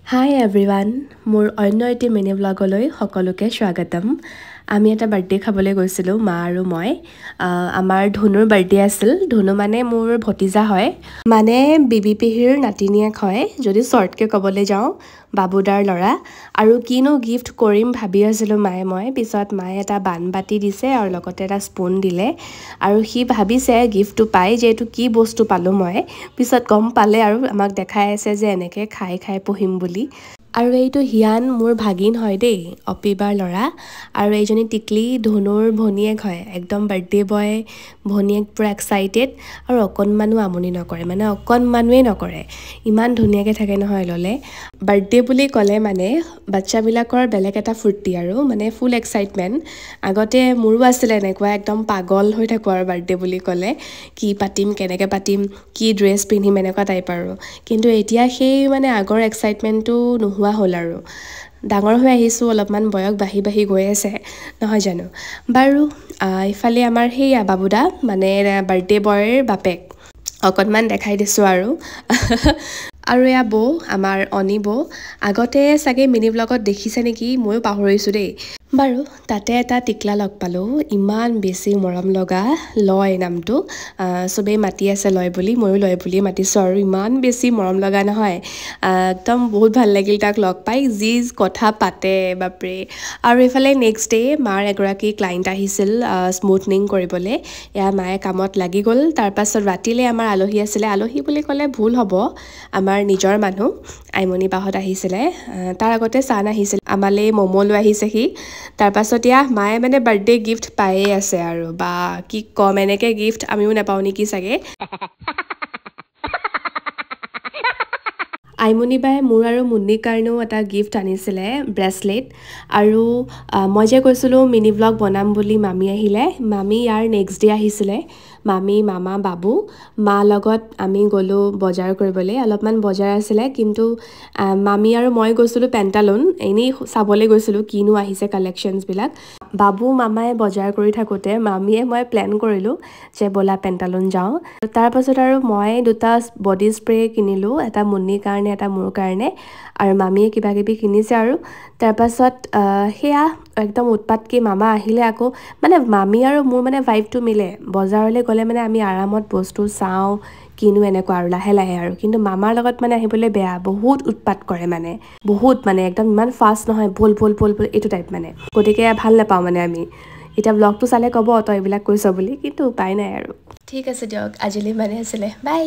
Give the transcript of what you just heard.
হাই everyone মোৰ অন্য এটি মিনি ব্লগলৈ সকলোকে স্বাগতম আমি এটা বাৰ্থডে খাবলৈ গৈছিলোঁ মা আৰু মই আমাৰ ধুনুৰ বাৰ্থডে আছিল ধুনু মানে মোৰ ভতিজা হয় মানে বিবি পেহীৰ নাতিনীয়েক হয় যদি শ্বৰ্টকৈ ক'বলৈ যাওঁ বাবুদাৰ ল'ৰা আৰু কিনো গিফ্ট কৰিম ভাবি আছিলোঁ মায়ে মই পিছত মায়ে এটা বানবাতি দিছে আৰু লগতে এটা স্পুন দিলে আৰু সি ভাবিছে গিফ্টটো পাই যে এইটো কি বস্তু পালোঁ মই পিছত গম পালে আৰু আমাক দেখাই আছে যে এনেকৈ খাই খাই পঢ়িম বুলি আৰু এইটো হিয়ান মোৰ ভাগিন হয় দেই অপিবাৰ ল'ৰা আৰু এইজনী টিকলি ধনুৰ ভনীয়েক হয় একদম বাৰ্থডে বয় ভনীয়েক পূৰা এক্সাইটেড আৰু অকণমানো আমনি নকৰে মানে অকণমানোৱেই নকৰে ইমান ধুনীয়াকৈ থাকে নহয় ল'লে বাৰ্থডে বুলি ক'লে মানে বাচ্চাবিলাকৰ বেলেগ এটা ফূৰ্তি আৰু মানে ফুল এক্সাইটমেণ্ট আগতে মোৰো আছিলে এনেকুৱা একদম পাগল হৈ থাকোঁ আৰু বাৰ্থডে বুলি ক'লে কি পাতিম কেনেকৈ পাতিম কি ড্ৰেছ পিন্ধিম এনেকুৱা টাইপ আৰু কিন্তু এতিয়া সেই মানে আগৰ এক্সাইটমেণ্টটো নোহোৱা হ'ল আৰু ডাঙৰ হৈ আহিছোঁ অলপমান বয়স বাঢ়ি বাঢ়ি গৈ আছে নহয় জানো বাৰু ইফালে আমাৰ সেইয়া বাবুদা মানে বাৰ্থডে বয়ৰ বাপেক অকণমান দেখাই দিছোঁ আৰু এয়া বৌ আমাৰ অনি বৌ আগতে চাগে মিনি ব্লগত দেখিছে নেকি ময়ো পাহৰিছোঁ দেই বাৰু তাতে এটা টিকলা লগ পালোঁ ইমান বেছি মৰম লগা লয় নামটো চবেই মাতি আছে লয় বুলি ময়ো লয় বুলিয়ে মাতিছোঁ আৰু ইমান বেছি মৰম লগা নহয় একদম বহুত ভাল লাগিল তাক লগ পাই যি কথা পাতে বাপৰে আৰু এইফালে নেক্সট ডে মাৰ এগৰাকী ক্লাইণ্ট আহিছিল স্মুথনিং কৰিবলৈ এয়া মায়ে কামত লাগি গ'ল তাৰপাছত ৰাতিলৈ আমাৰ আলহী আছিলে আলহী বুলি ক'লে ভুল হ'ব আমাৰ নিজৰ মানুহ আইমণি বাহঁত আহিছিলে তাৰ আগতে চান আহিছিল আমালৈ ম'ম' লৈ আহিছেহি তাৰপাছত এয়া মায়ে মানে বাৰ্থডে গিফ্ট পায়ে আছে আৰু বা কি ক'ম এনেকৈ গিফ্ট আমিও নাপাওঁ নেকি চাগে আইমণি বায়ে মোৰ আৰু মুন্নিৰ কাৰণেও এটা গিফ্ট আনিছিলে ব্ৰেচলেট আৰু মই যে কৈছিলোঁ মিনি ব্লগ বনাম বুলি মামী আহিলে মামী ইয়াৰ নেক্সট ডে আহিছিলে মামী মামা বাবু মা লগত আমি গ'লোঁ বজাৰ কৰিবলৈ অলপমান বজাৰ আছিলে কিন্তু মামী আৰু মই গৈছিলোঁ পেণ্টালুন এনেই চাবলৈ গৈছিলোঁ কিনো আহিছে কালেকশ্যনছবিলাক বাবু মামাই বজাৰ কৰি থাকোঁতে মামীয়ে মই প্লেন কৰিলোঁ যে ব'লা পেণ্টালুন যাওঁ তাৰপাছত আৰু মই দুটা বডি স্প্ৰে কিনিলোঁ এটা মুন্নিৰ কাৰণে এটা মোৰ কাৰণে আৰু মামীয়ে কিবা কিবি কিনিছে আৰু তাৰপাছত সেয়া একদম উৎপাতকৈ মামা আহিলে আকৌ মানে মামী আৰু মোৰ মানে ভাইবটো মিলে বজাৰলৈ গ'লে মানে আমি আৰামত বস্তু চাওঁ কিনো এনেকুৱা আৰু লাহে লাহে আৰু কিন্তু মামাৰ লগত মানে আহিবলৈ বেয়া বহুত উৎপাত কৰে মানে বহুত মানে একদম ইমান ফাষ্ট নহয় ভুল এইটো টাইপ মানে গতিকে ভাল নাপাওঁ মানে আমি এতিয়া ব্লগটো চালে ক'ব তই এইবিলাক কৈছ বুলি কিন্তু উপায় নাই আৰু ঠিক আছে দিয়ক আজিলৈ মানে আছিলে বাই